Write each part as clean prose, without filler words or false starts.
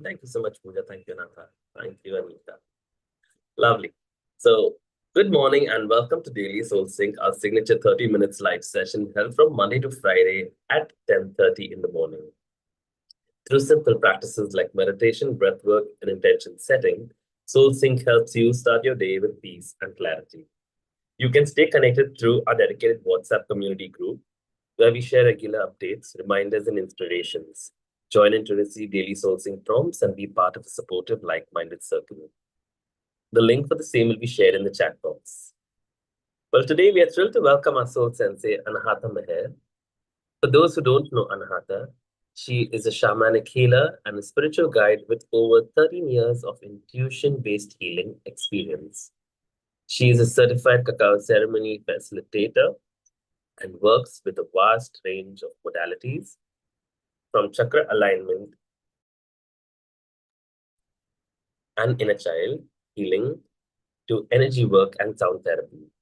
Thank you so much, Pooja. Thank you, Natha. Thank you, Anita. Lovely. So, good morning and welcome to Daily Soul Sync, our signature 30 minutes live session held from Monday to Friday at 10:30 in the morning. Through simple practices like meditation, breathwork, and intention setting, Soul Sync helps you start your day with peace and clarity. You can stay connected through our dedicated WhatsApp community group, where we share regular updates, reminders, and inspirations. Join in to receive daily Soul Sync prompts and be part of a supportive, like-minded circle. The link for the same will be shared in the chat box. Well, today we are thrilled to welcome our Soul Sensei, Anahata Meher. For those who don't know Anahata, she is a shamanic healer and a spiritual guide with over 13 years of intuition-based healing experience. She is a certified cacao ceremony facilitator and works with a vast range of modalities, from chakra alignment and inner child healing to energy work and sound therapy.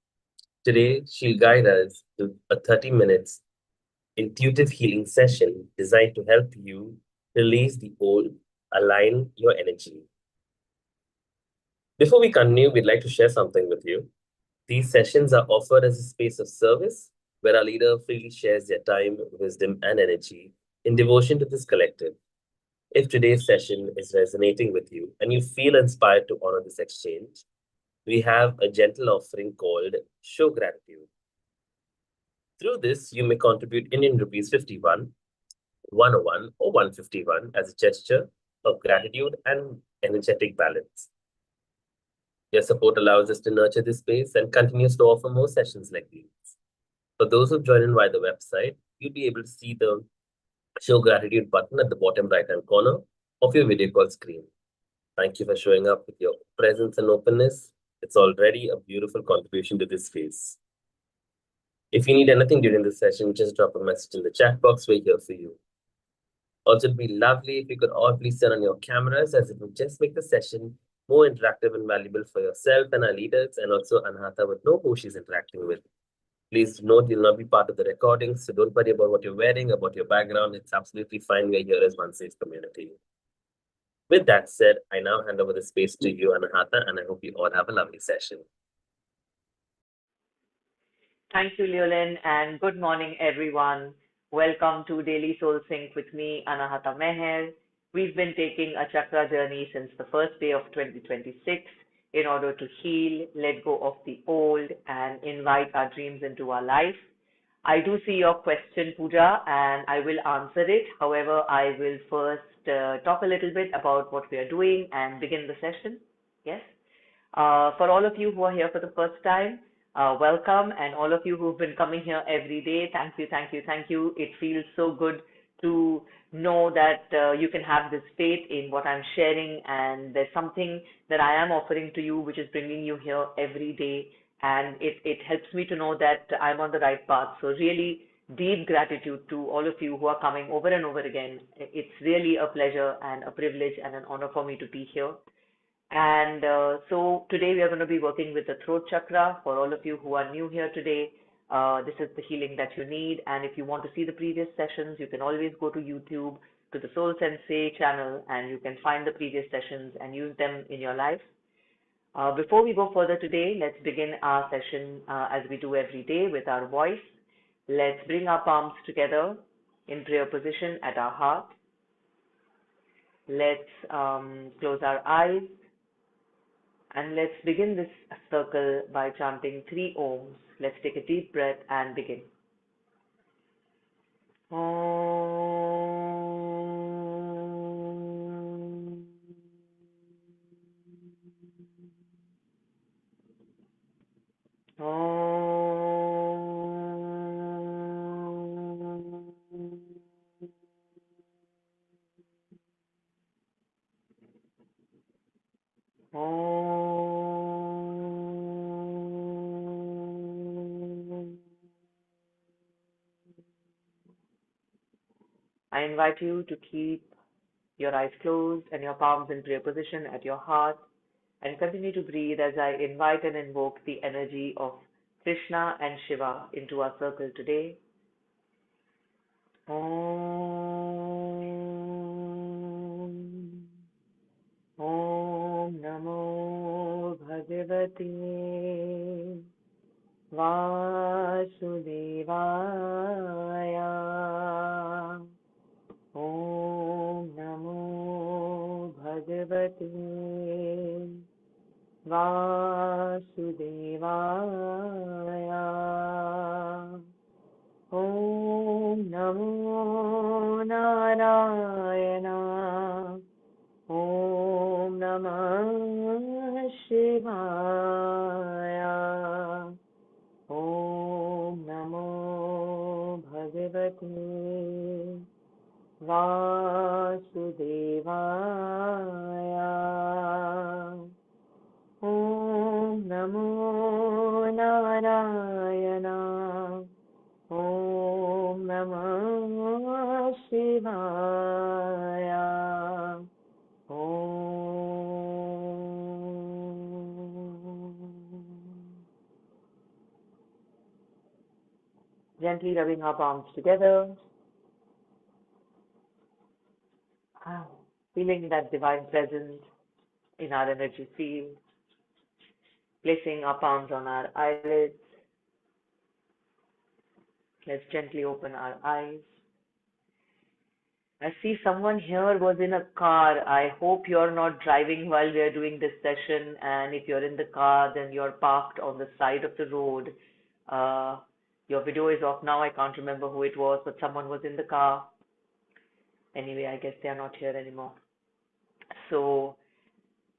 Today, she'll guide us to a 30 minutes intuitive healing session designed to help you release the old, align your energy. Before we continue, we'd like to share something with you. These sessions are offered as a space of service where our leader freely shares their time, wisdom, and energy in devotion to this collective. If today's session is resonating with you and you feel inspired to honor this exchange, we have a gentle offering called Show Gratitude. Through this, you may contribute Indian rupees 51, 101, or 151 as a gesture of gratitude and energetic balance. Your support allows us to nurture this space and continues to offer more sessions like these. For those who join in via the website, you'll be able to see the Show Gratitude button at the bottom right-hand corner of your video call screen. Thank you for showing up with your presence and openness. It's already a beautiful contribution to this space. If you need anything during this session, just drop a message in the chat box. We're here for you. Also, it'd be lovely if you could all please turn on your cameras, as it would just make the session more interactive and valuable for yourself and our leaders, and also Anahata would know who she's interacting with. Please note you'll not be part of the recording, so don't worry about what you're wearing, about your background. It's absolutely fine. We're here as one safe community. With that said, I now hand over the space to you, Anahata, and I hope you all have a lovely session. Thank you, Leolin, and good morning, everyone. Welcome to Daily Soul Sync with me, Anahata Meher. We've been taking a chakra journey since the first day of 2026 in order to heal, let go of the old, and invite our dreams into our life. I do see your question, Pooja, and I will answer it. However, I will first talk a little bit about what we are doing and begin the session. Yes. For all of you who are here for the first time, welcome, and all of you who've been coming here every day, thank you, thank you, thank you. It feels so good to know that you can have this faith in what I'm sharing, and there's something that I am offering to you which is bringing you here every day, and it helps me to know that I'm on the right path. So really deep gratitude to all of you who are coming over and over again. It's really a pleasure and a privilege and an honor for me to be here. And so today we are going to be working with the throat chakra. For all of you who are new here today, this is the healing that you need. And if you want to see the previous sessions, you can always go to YouTube, to the SoulSensei channel, and you can find the previous sessions and use them in your life. Before we go further today, let's begin our session as we do every day with our voice. Let's bring our palms together in prayer position at our heart. Let's close our eyes. And let's begin this circle by chanting 3 ohms. Let's take a deep breath and begin. Om. Om. I invite you to keep your eyes closed and your palms in prayer position at your heart, and continue to breathe as I invite and invoke the energy of Krishna and Shiva into our circle today. Om. Bhagavate Vasudevaya. Om Namo Bhagavate Vasudevaya. Om Namo Narayana. Om Namah Shivaya. Om Namo Bhagavate Vasudevaya. Om Namo Narayana. Om Namah Shivaya. Gently rubbing our palms together, feeling that divine presence in our energy field, placing our palms on our eyelids. Let's gently open our eyes. I see someone here was in a car. I hope you're not driving while we are doing this session, and if you're in the car, then you're parked on the side of the road. Your video is off now. I can't remember who it was, but someone was in the car. Anyway, I guess they are not here anymore. So,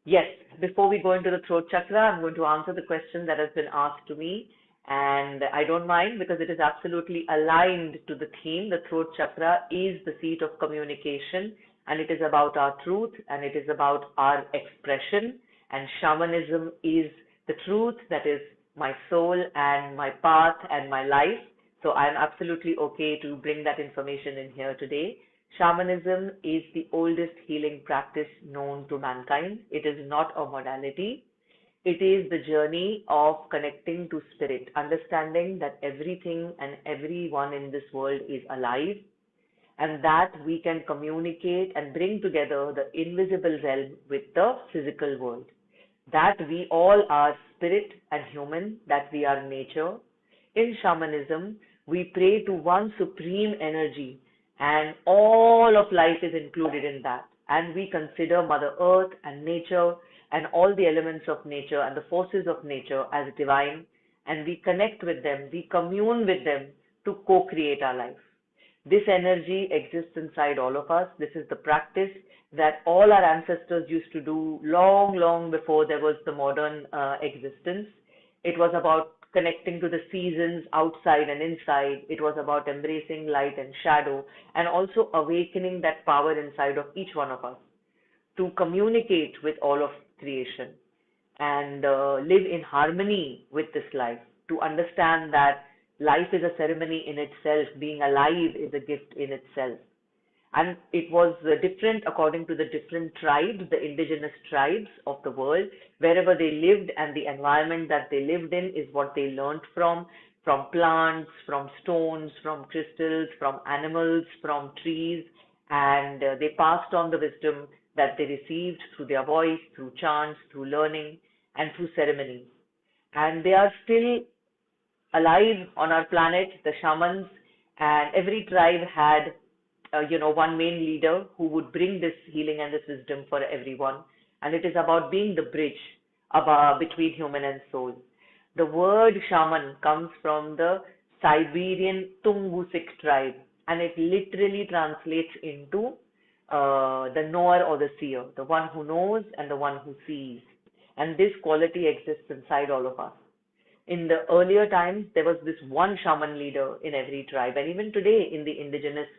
yes, before we go into the throat chakra, I'm going to answer the question that has been asked to me. And I don't mind because it is absolutely aligned to the theme. The throat chakra is the seat of communication, and it is about our truth, and it is about our expression. And shamanism is the truth, that is my soul and my path and my life. So I'm absolutely okay to bring that information in here today. Shamanism is the oldest healing practice known to mankind. It is not a modality. It is the journey of connecting to spirit, understanding that everything and everyone in this world is alive, and that we can communicate and bring together the invisible realm with the physical world. That we all are spirit and human, that we are nature. In shamanism, we pray to one supreme energy, and all of life is included in that. And we consider Mother Earth and nature and all the elements of nature and the forces of nature as divine, and we connect with them, we commune with them to co-create our life. This energy exists inside all of us. This is the practice that all our ancestors used to do long, long before there was the modern existence. It was about connecting to the seasons outside and inside. It was about embracing light and shadow, and also awakening that power inside of each one of us to communicate with all of creation and live in harmony with this life, to understand that life is a ceremony in itself, being alive is a gift in itself. And it was different according to the different tribes, the indigenous tribes of the world, wherever they lived, and the environment that they lived in is what they learned from plants, from stones, from crystals, from animals, from trees, and they passed on the wisdom that they received through their voice, through chants, through learning, and through ceremonies. And they are still alive on our planet, the shamans, and every tribe had, one main leader who would bring this healing and this wisdom for everyone. And it is about being the bridge between human and soul. The word shaman comes from the Siberian Tungusic tribe, and it literally translates into the knower or the seer, the one who knows and the one who sees. And this quality exists inside all of us. In the earlier times, there was this one shaman leader in every tribe, and even today in the indigenous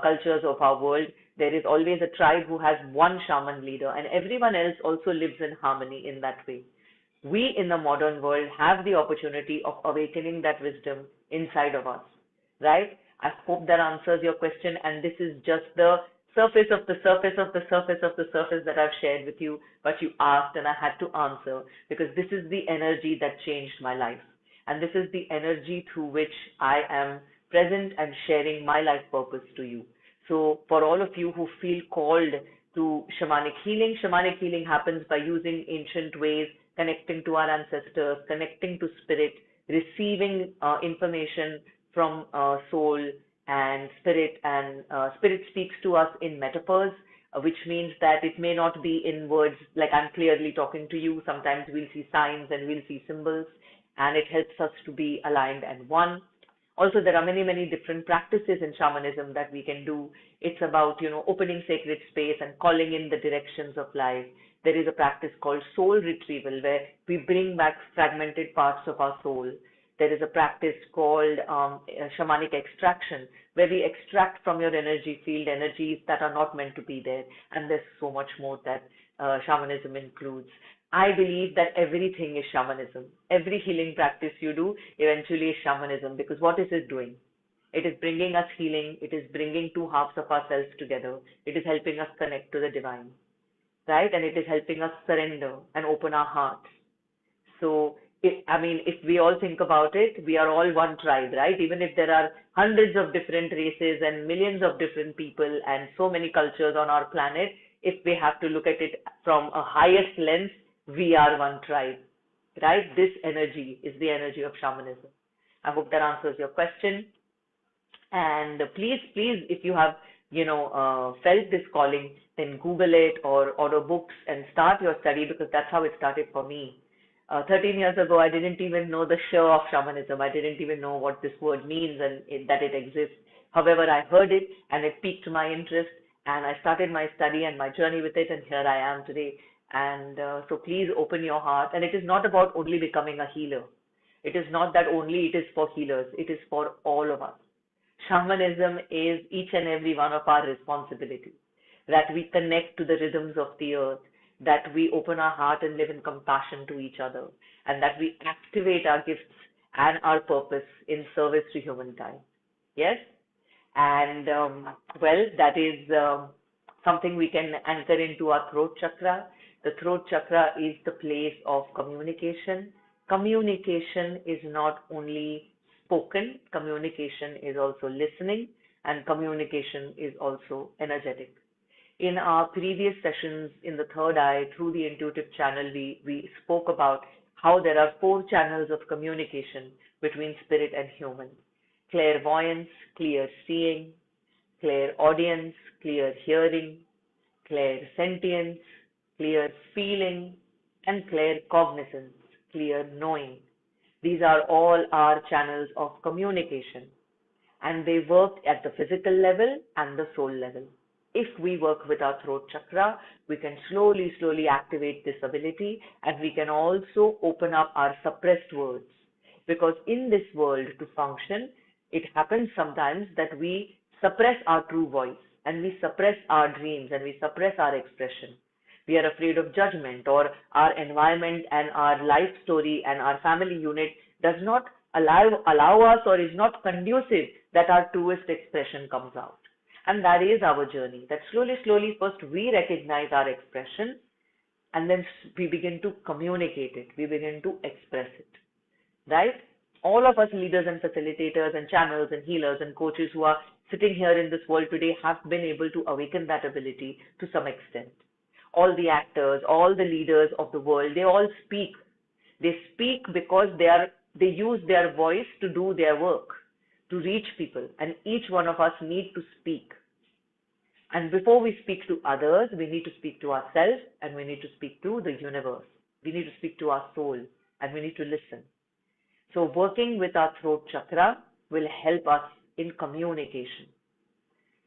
cultures of our world, there is always a tribe who has one shaman leader, and everyone else also lives in harmony in that way. We in the modern world have the opportunity of awakening that wisdom inside of us, right? I hope that answers your question, and this is just the surface of the surface of the surface of the surface that I've shared with you, but you asked and I had to answer because this is the energy that changed my life. And this is the energy through which I am present and sharing my life purpose to you. So for all of you who feel called to shamanic healing happens by using ancient ways connecting to our ancestors, connecting to spirit, receiving information from soul and spirit speaks to us in metaphors, which means that it may not be in words like I'm clearly talking to you. Sometimes we'll see signs and we'll see symbols, and it helps us to be aligned and one. Also, there are many, many different practices in shamanism that we can do. It's about, opening sacred space and calling in the directions of life. There is a practice called soul retrieval where we bring back fragmented parts of our soul. There is a practice called shamanic extraction where we extract from your energy field energies that are not meant to be there. And there's so much more that shamanism includes. I believe that everything is shamanism. Every healing practice you do eventually is shamanism, because what is it doing? It is bringing us healing. It is bringing two halves of ourselves together. It is helping us connect to the divine, right? And it is helping us surrender and open our hearts. So, if we all think about it, we are all one tribe, right? Even if there are hundreds of different races and millions of different people and so many cultures on our planet, if we have to look at it from a highest lens, we are one tribe, right? This energy is the energy of shamanism. I hope that answers your question. And please, if you have, felt this calling, then Google it or order books and start your study, because that's how it started for me. 13 years ago, I didn't even know the show of shamanism. I didn't even know what this word means and that it exists. However, I heard it and it piqued my interest, and I started my study and my journey with it, and here I am today. And so please open your heart. And it is not about only becoming a healer. It is not that only it is for healers. It is for all of us. Shamanism is each and every one of our responsibility, that we connect to the rhythms of the earth, that we open our heart and live in compassion to each other, and that we activate our gifts and our purpose in service to humankind. Yes? And that is something we can anchor into our throat chakra. The throat chakra is the place of communication. Communication is not only spoken, communication is also listening, and communication is also energetic. In our previous sessions in the third eye, through the intuitive channel, we spoke about how there are 4 channels of communication between spirit and human: clairvoyance, clear seeing; clairaudience, clear hearing; clairsentience, clear feeling; and claircognizance, clear knowing. These are all our channels of communication, and they work at the physical level and the soul level. If we work with our throat chakra, we can slowly, slowly activate this ability, and we can also open up our suppressed words. Because in this world, to function, it happens sometimes that we suppress our true voice, and we suppress our dreams, and we suppress our expression. We are afraid of judgment, or our environment and our life story and our family unit does not allow us, or is not conducive that our truest expression comes out. And that is our journey, that slowly, slowly, first we recognize our expression, and then we begin to communicate it. We begin to express it, right? All of us leaders and facilitators and channels and healers and coaches who are sitting here in this world today have been able to awaken that ability to some extent. All the actors, all the leaders of the world, they all speak. They speak because they use their voice to do their work, to reach people, and each one of us need to speak. And before we speak to others, we need to speak to ourselves, and we need to speak to the universe. We need to speak to our soul, and we need to listen. So working with our throat chakra will help us in communication,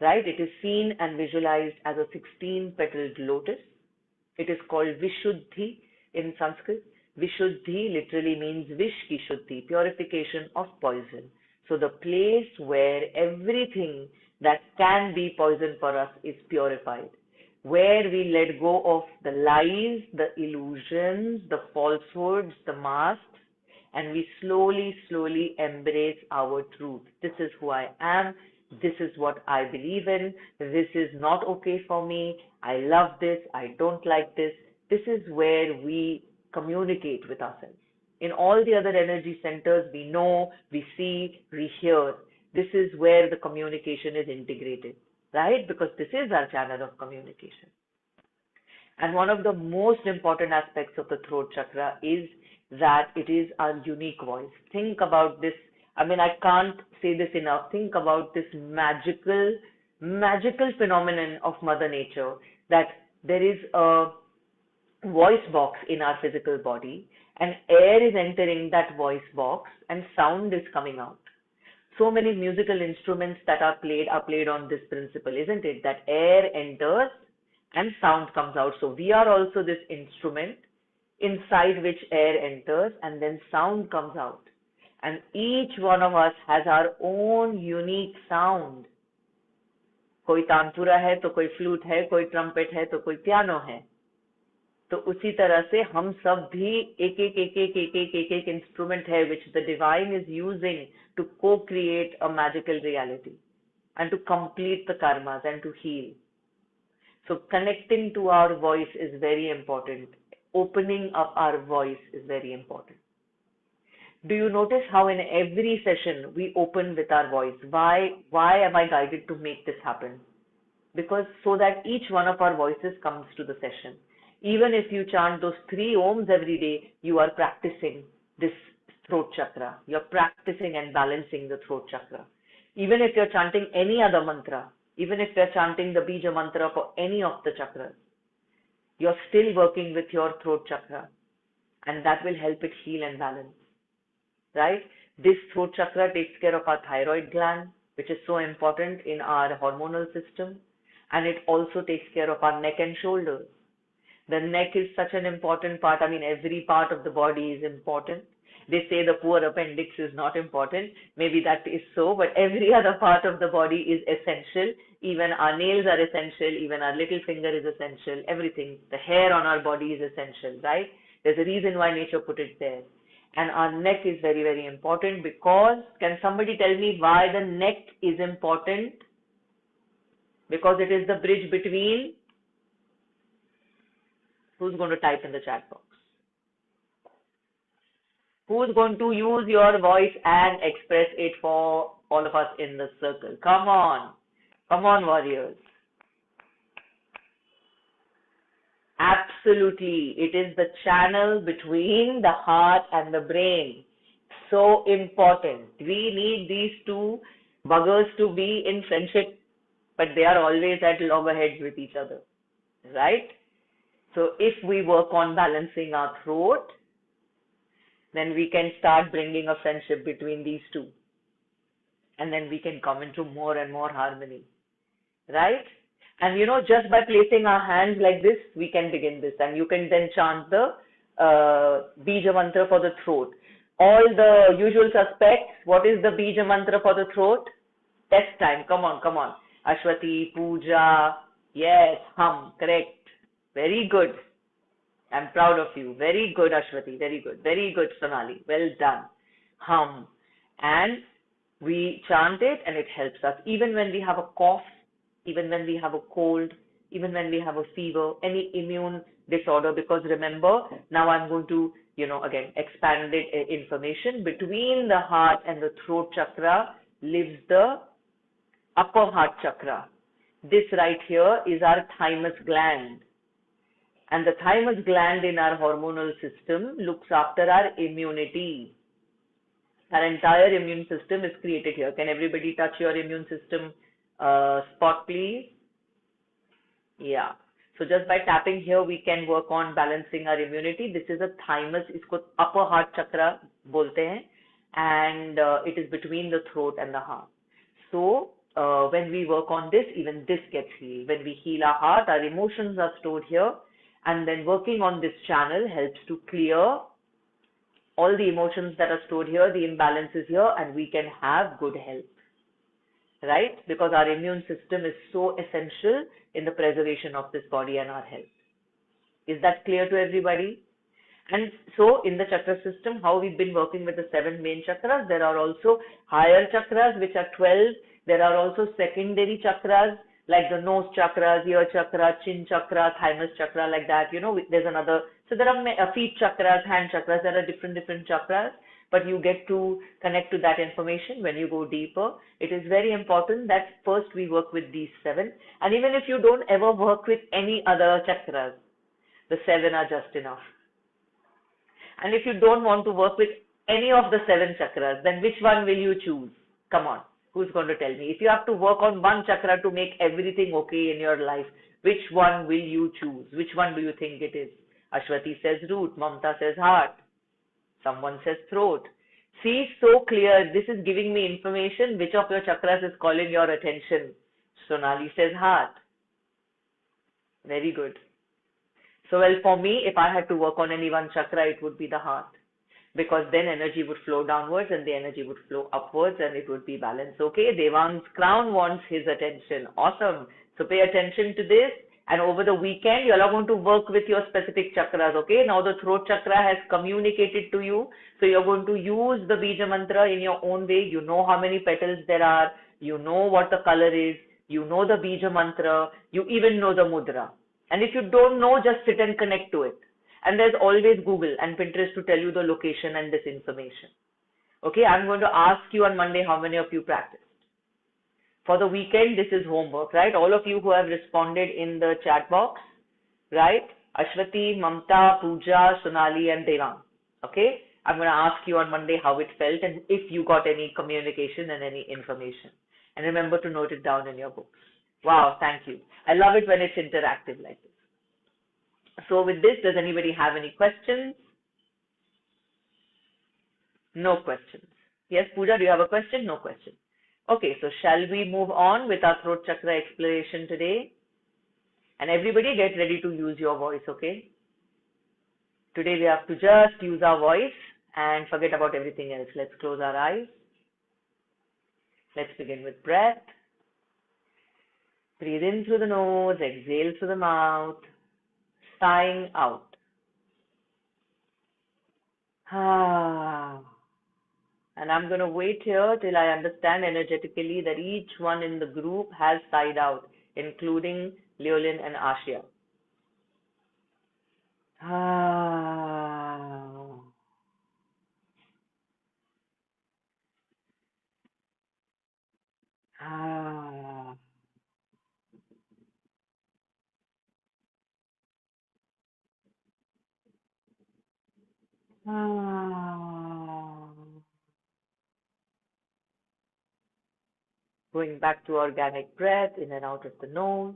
right? It is seen and visualized as a 16-petaled lotus. It is called Vishuddhi in Sanskrit. Vishuddhi literally means Vish ki Shuddhi, purification of poison. So the place where everything that can be poison for us is purified, where we let go of the lies, the illusions, the falsehoods, the masks, and we slowly, slowly embrace our truth. This is who I am. This is what I believe in. This is not okay for me. I love this. I don't like this. This is where we communicate with ourselves. In all the other energy centers, we know, we see, we hear. This is where the communication is integrated, right? Because this is our channel of communication. And one of the most important aspects of the throat chakra is that it is our unique voice. Think about this. I mean, I can't say this enough. Think about this magical phenomenon of Mother Nature, that there is a voice box in our physical body, and air is entering that voice box and sound is coming out. So many musical instruments that are played on this principle, isn't it? That air enters and sound comes out. So we are also this instrument inside which air enters and then sound comes out. And each one of us has our own unique sound. कोई तानपुरा है तो कोई flute है, कोई trumpet है तो कोई piano है. तो उसी तरह से हम सब भी एक इंस्ट्रूमेंट है which the divine is using to co-create a magical reality and to complete the karmas and to heal. So connecting to our voice is very important. Opening up our voice is very important. Do you notice how in every session we open with our voice? Why am I guided to make this happen? Because so that each one of our voices comes to the session. Even if you chant those 3 ohms every day, you are practicing this throat chakra. You're practicing and balancing the throat chakra. Even if you're chanting any other mantra, even if you're chanting the bija mantra for any of the chakras, you're still working with your throat chakra, and that will help it heal and balance. Right? This throat chakra takes care of our thyroid gland, which is so important in our hormonal system, and it also takes care of our neck and shoulders. The neck is such an important part. I mean, every part of the body is important. They say the poor appendix is not important. Maybe that is so, but every other part of the body is essential. Even our nails are essential. Even our little finger is essential. Everything. The hair on our body is essential, right? There's a reason why nature put it there. And our neck is very, very important because, can somebody tell me why the neck is important? Because it is the bridge between. Who's going to type in the chat box? Who's going to use your voice and express it for all of us in the circle? Come on. Come on, warriors. Absolutely. It is the channel between the heart and the brain. So important. We need these two buggers to be in friendship, but they are always at loggerheads with each other. Right? So if we work on balancing our throat, then we can start bringing a friendship between these two. And then we can come into more and more harmony. Right? And you know, just by placing our hands like this, we can begin this. And you can then chant the Bija mantra for the throat. All the usual suspects, what is the Bija mantra for the throat? Test time. Come on, come on. Ashwati, Puja. Yes, hum. Correct. Very good. I'm proud of you. Very good, Ashwati. Very good. Very good, Sonali. Well done. Hum. And we chant it and it helps us. Even when we have a cough, even when we have a cold, even when we have a fever, any immune disorder, because remember, now I'm going to, again, expanded information. Between the heart and the throat chakra lives the upper heart chakra. This right here is our thymus gland. And the thymus gland in our hormonal system looks after our immunity. Our entire immune system is created here. Can everybody touch your immune system spot, please? Yeah. So just by tapping here, we can work on balancing our immunity. This is a thymus, isko upper heart chakra bolte hain, and it is between the throat and the heart. So when we work on this, even this gets healed. When we heal our heart, our emotions are stored here, and then working on this channel helps to clear all the emotions that are stored here, the imbalances here, and we can have good health. Right? Because our immune system is so essential in the preservation of this body and our health. Is that clear to everybody? And so in the chakra system, how we've been working with the 7 main chakras, there are also higher chakras, which are 12. There are also secondary chakras, like the nose chakra, ear chakra, chin chakra, thymus chakra, like that. There's another. So there are feet chakras, hand chakras. There are different chakras. But you get to connect to that information when you go deeper. It is very important that first we work with these 7. And even if you don't ever work with any other chakras, The 7 are just enough. And if you don't want to work with any of the 7 chakras, then which one will you choose? Come on, who's going to tell me? If you have to work on one chakra to make everything okay in your life, which one will you choose? Which one do you think it is? Ashwati says root, Mamta says heart, someone says throat. See, so clear. This is giving me information. Which of your chakras is calling your attention? Sonali says heart. Very good. So, well, for me, if I had to work on any one chakra, it would be the heart. Because then energy would flow downwards and the energy would flow upwards and it would be balanced. Okay, Devang's crown wants his attention. Awesome. So pay attention to this. And over the weekend, you are going to work with your specific chakras. Okay, now the throat chakra has communicated to you. So you're going to use the Bija mantra in your own way. You know how many petals there are. You know what the color is. You know the Bija mantra. You even know the mudra. And if you don't know, just sit and connect to it. And there's always Google and Pinterest to tell you the location and this information. Okay, I'm going to ask you on Monday how many of you practiced. For the weekend, this is homework, right? All of you who have responded in the chat box, right? Ashwati, Mamta, Pooja, Sonali, and Devang. Okay, I'm going to ask you on Monday how it felt and if you got any communication and any information. And remember to note it down in your books. Wow, thank you. I love it when it's interactive like this. So with this, does anybody have any questions? No questions. Yes, Pooja, do you have a question? No question. Okay, so shall we move on with our throat chakra exploration today? And everybody get ready to use your voice, okay? Today we have to just use our voice and forget about everything else. Let's close our eyes. Let's begin with breath. Breathe in through the nose, exhale through the mouth, sighing out. And I'm going to wait here till I understand energetically that each one in the group has sighed out, including Leolin and Ashia. Going back to organic breath in and out of the nose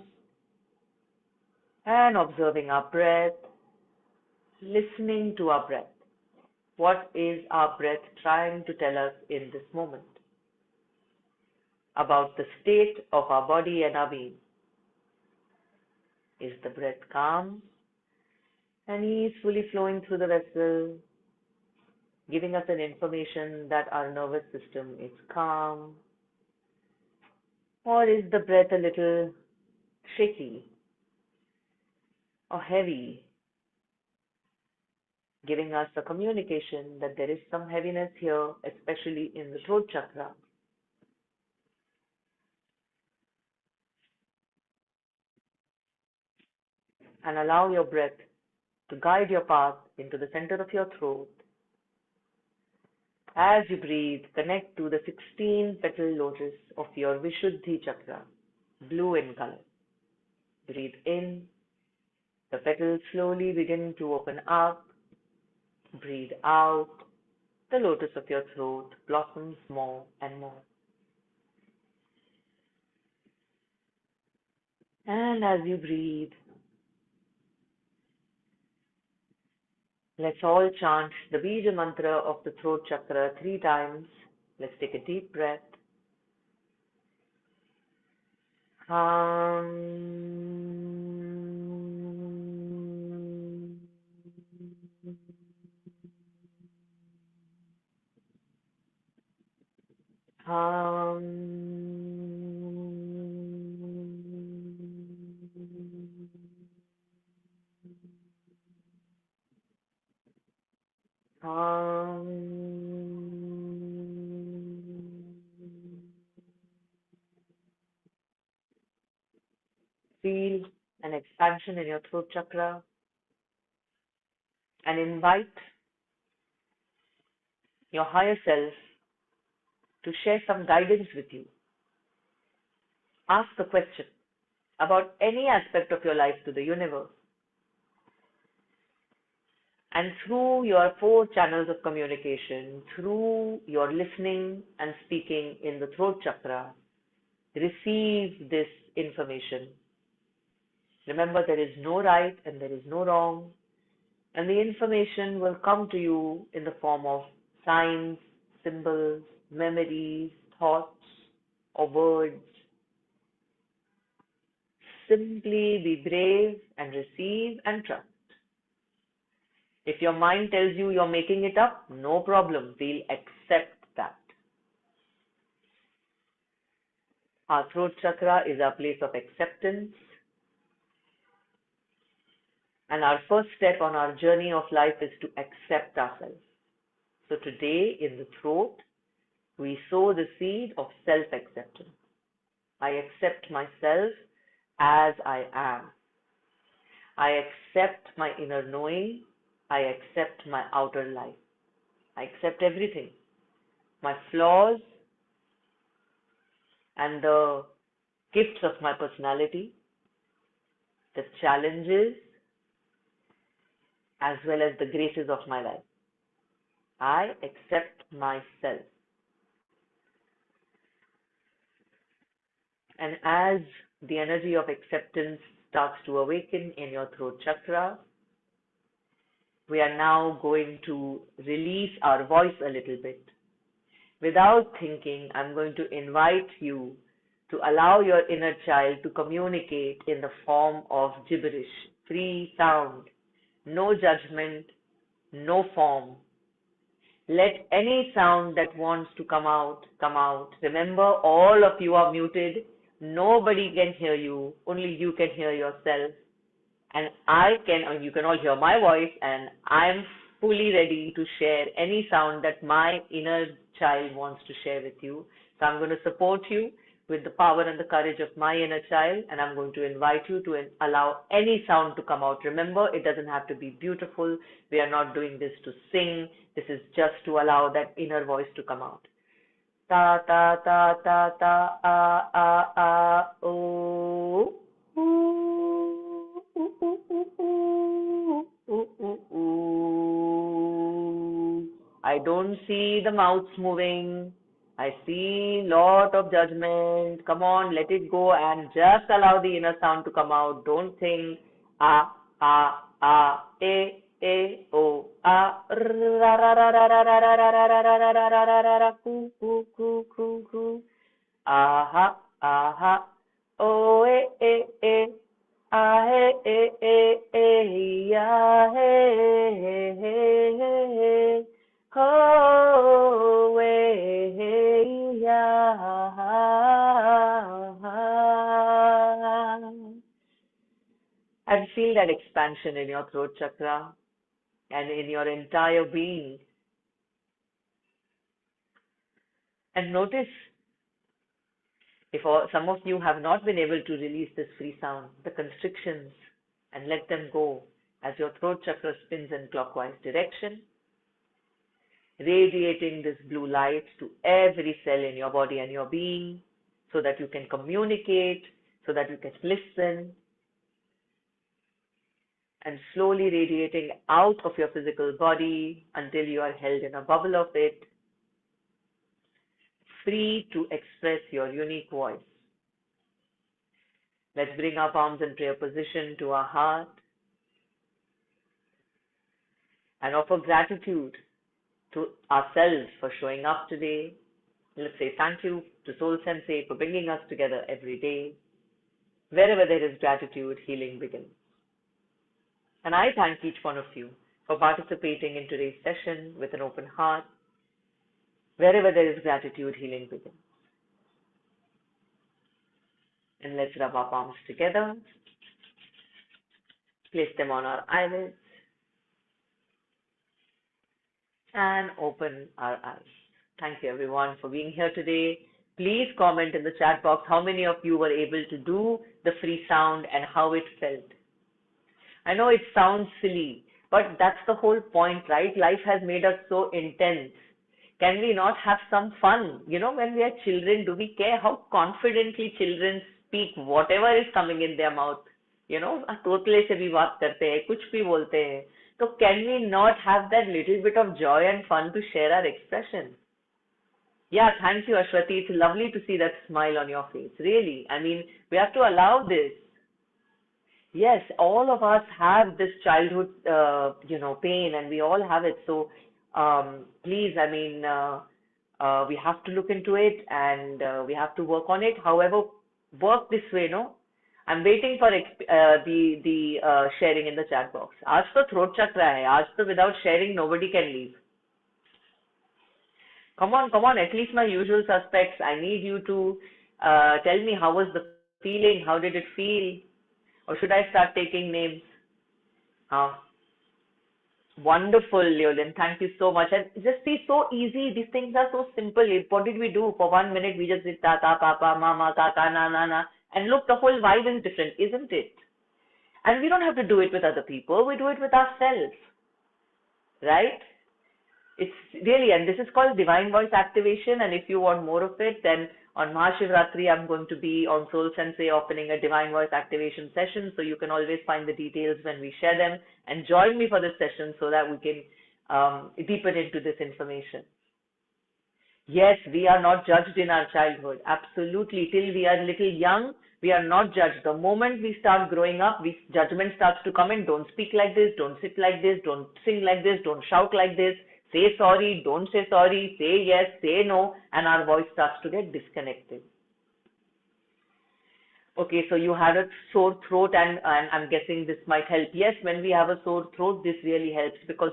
and observing our breath, listening to our breath. What is our breath trying to tell us in this moment about the state of our body and our being? Is the breath calm and easily flowing through the vessel, giving us an information that our nervous system is calm? Or is the breath a little shaky or heavy, giving us a communication that there is some heaviness here, especially in the throat chakra? And allow your breath to guide your path into the center of your throat. As you breathe, connect to the 16 petal lotus of your Vishuddhi chakra, blue in color. Breathe in. The petals slowly begin to open up. Breathe out. The lotus of your throat blossoms more and more. And as you breathe, let's all chant the Bija mantra of the throat chakra 3 times. Let's take a deep breath. Hum. Hum. Hum. Feel an expansion in your throat chakra and invite your higher self to share some guidance with you. Ask a question about any aspect of your life to the universe. And through your four channels of communication, through your listening and speaking in the throat chakra, receive this information. Remember, there is no right and there is no wrong, and the information will come to you in the form of signs, symbols, memories, thoughts, or words. Simply be brave and receive and trust. If your mind tells you you're making it up, no problem. We'll accept that. Our throat chakra is our place of acceptance. And our first step on our journey of life is to accept ourselves. So today in the throat, we sow the seed of self-acceptance. I accept myself as I am. I accept my inner knowing. I accept my outer life. I accept everything. My flaws and the gifts of my personality, the challenges, as well as the graces of my life. I accept myself. And as the energy of acceptance starts to awaken in your throat chakra, we are now going to release our voice a little bit. Without thinking, I'm going to invite you to allow your inner child to communicate in the form of gibberish, free sound, no judgment, no form. Let any sound that wants to come out, come out. Remember, all of you are muted. Nobody can hear you. Only you can hear yourself. And you can all hear my voice, and I'm fully ready to share any sound that my inner child wants to share with you. So I'm going to support you with the power and the courage of my inner child, and I'm going to invite you to allow any sound to come out. Remember, it doesn't have to be beautiful. We are not doing this to sing. This is just to allow that inner voice to come out. Ta ta ta ta ta oh. I don't see the mouths moving. I see lot of judgment. Come on, let it go and just allow the inner sound to come out. Don't think o ra ra ra ra ra ra ra ra ra ra ra ra ra ra ra ra coo coo coo coo coo oh ah ya oh ya. And feel that expansion in your throat chakra and in your entire being. And notice if some of you have not been able to release this free sound, the constrictions, and let them go as your throat chakra spins in clockwise direction, radiating this blue light to every cell in your body and your being so that you can communicate, so that you can listen, and slowly radiating out of your physical body until you are held in a bubble of it, free to express your unique voice. Let's bring our palms in prayer position to our heart and offer gratitude to ourselves for showing up today. Let's say thank you to SoulSensei for bringing us together every day. Wherever there is gratitude, healing begins. And I thank each one of you for participating in today's session with an open heart. Wherever there is gratitude, healing begins. And let's rub our palms together. Place them on our eyelids. And open our eyes. Thank you everyone for being here today. Please comment in the chat box how many of you were able to do the free sound and how it felt. I know it sounds silly, but that's the whole point, right? Life has made us so intense. Can we not have some fun? When we are children, do we care how confidently children speak whatever is coming in their mouth? तोतले से भी बात करते हैं, कुछ भी बोलते हैं. So can we not have that little bit of joy and fun to share our expressions? Yeah, thank you, Ashwati. It's lovely to see that smile on your face. Really. I mean, we have to allow this. Yes, all of us have this childhood, pain, and we all have it. So, please, I mean, we have to look into it, and we have to work on it. However, work this way, no? I'm waiting for the sharing in the chat box. आज तो throat chakra है. आज तो without sharing nobody can leave. Come on, come on. At least my usual suspects. I need you to tell me how was the feeling, how did it feel, or should I start taking names? Uh, Wonderful, Leolin. Thank you so much. And just see, so easy. These things are so simple. What did we do? For 1 minute, we just did tata, papa, mama, kaka, na, na, na. And look, the whole vibe is different, isn't it? And we don't have to do it with other people. We do it with ourselves. Right? It's really, and this is called divine voice activation. And if you want more of it, then on Mahashivratri, I'm going to be on SoulSensei opening a divine voice activation session. So you can always find the details when we share them, and join me for this session so that we can deepen into this information. Yes, we are not judged in our childhood. Absolutely. Till we are little young, we are not judged. The moment we start growing up, judgment starts to come in. Don't speak like this. Don't sit like this. Don't sing like this. Don't shout like this. Say sorry. Don't say sorry. Say yes. Say no. And our voice starts to get disconnected. Okay, so you had a sore throat, and I'm guessing this might help. Yes, when we have a sore throat, this really helps because,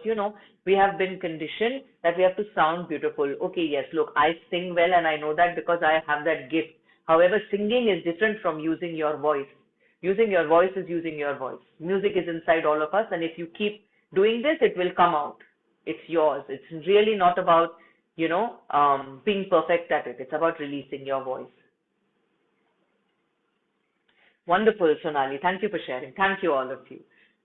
we have been conditioned that we have to sound beautiful. Okay, yes, look, I sing well, and I know that because I have that gift. However, singing is different from using your voice. Using your voice is using your voice. Music is inside all of us, and if you keep doing this, it will come out. It's yours. It's really not about, being perfect at it. It's about releasing your voice. Wonderful, Sonali. Thank you for sharing. Thank you, all of you.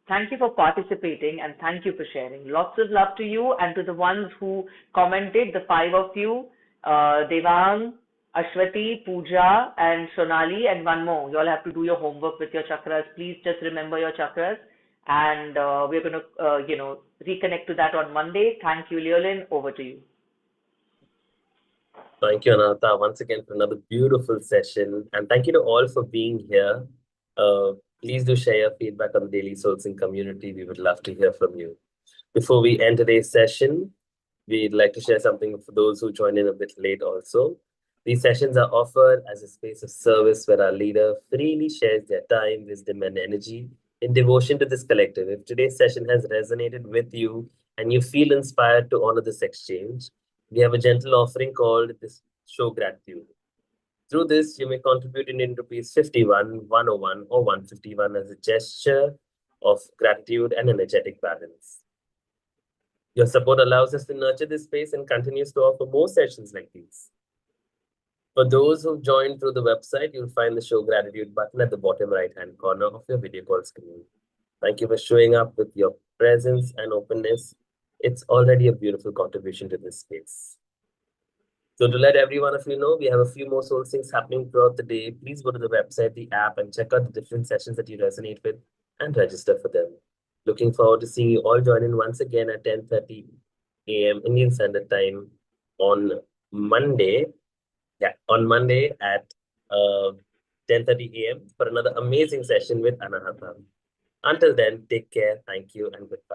Thank you for participating, and thank you for sharing. Lots of love to you and to the ones who commented, the 5 of you, Devang, Ashwati, Pooja, and Sonali, and one more. You all have to do your homework with your chakras. Please just remember your chakras. And we're going to, reconnect to that on Monday. Thank you, Leolin. Over to you. Thank you, Ananta, once again for another beautiful session. And thank you to all for being here. Please do share your feedback on the Daily SoulSync community. We would love to hear from you. Before we end today's session, we'd like to share something for those who joined in a bit late also. These sessions are offered as a space of service where our leader freely shares their time, wisdom, and energy in devotion to this collective. If today's session has resonated with you and you feel inspired to honor this exchange, we have a gentle offering called this Show Gratitude. Through this, you may contribute in rupees 51, 101, or 151 as a gesture of gratitude and energetic balance. Your support allows us to nurture this space and continues to offer more sessions like these. For those who joined through the website, you'll find the Show Gratitude button at the bottom right-hand corner of your video call screen. Thank you for showing up with your presence and openness. It's already a beautiful contribution to this space. So to let every one of you know, we have a few more soul syncs happening throughout the day. Please go to the website, the app, and check out the different sessions that you resonate with and register for them. Looking forward to seeing you all join in once again at 10:30 a.m. Indian Standard Time on Monday. Yeah, on Monday at 10:30 a.m. for another amazing session with Anahata. Until then, take care, thank you, and goodbye.